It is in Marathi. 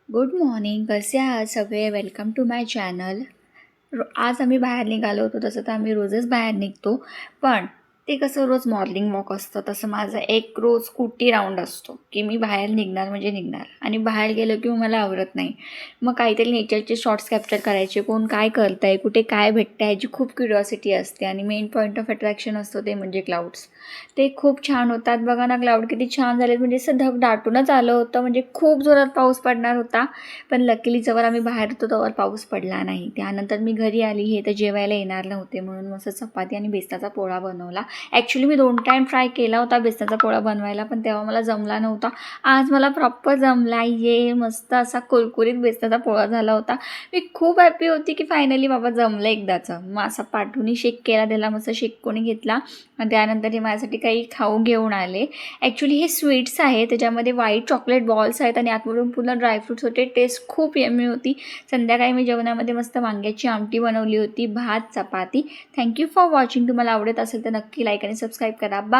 Good morning. कसे आहात सगळे? Welcome to my channel. आज आम्ही बाहेर निघालो होतो. तसं तर आम्ही रोजच बाहेर निघतो, पण ते कसं रोज मॉर्निंग वॉक असतं, तसं माझं एक रोज स्कूटी राऊंड असतो की मी बाहेर निघणार म्हणजे निघणार. आणि बाहेर गेलो की मला आवडत नाही. मग काहीतरी नेचरचे शॉर्ट्स कॅप्चर करायचे, कोण काय करतं आहे, कुठे काय भेटतं आहे, याची खूप क्युरिओसिटी असते. आणि मेन पॉईंट ऑफ अट्रॅक्शन असतो ते म्हणजे क्लाउड्स. ते खूप छान होतात. बघा ना, क्लाउड किती छान झालेत. म्हणजे असं ढग दाटूनच आलं होतं, म्हणजे खूप जोरात पाऊस पडणार होता. पण लकीली जेव्हा आम्ही बाहेर होतो तेव्हा पाऊस पडला नाही. त्यानंतर मी घरी आली. हे तर जेवायला येणार नव्हते, म्हणून मस्त चपाती आणि बेसनाचा पोळा बनवला. ॲक्च्युली मी 2 टाईम ट्राय केला होता बेसनाचा पोळा बनवायला, पण तेव्हा मला जमला नव्हता. आज मला प्रॉपर जमला. मस्त असा कुरकुरीत बेसनाचा पोळा झाला होता. मी खूप हॅपी होती की फायनली बाबा जमलं एकदाचं. मग असा पाठवून शेक केला, त्याला मस्त शेकून घेतला. आणि त्यानंतर हे माझ्यासाठी काही खाऊ घेऊन आले. ॲक्च्युली हे स्वीट्स आहे, त्याच्यामध्ये व्हाईट चॉकलेट बॉल्स आहेत आणि आतमधून पूर्ण ड्रायफ्रूट्स होते. टेस्ट खूप यम्मी होती. संध्याकाळी मी जेवणामध्ये मस्त वांग्याची आमटी बनवली होती, भात, चपाती. Thank you for watching. तुम्हाला आवडत असेल तर नक्की लाईक आणि सबस्क्राईब करा. बाय.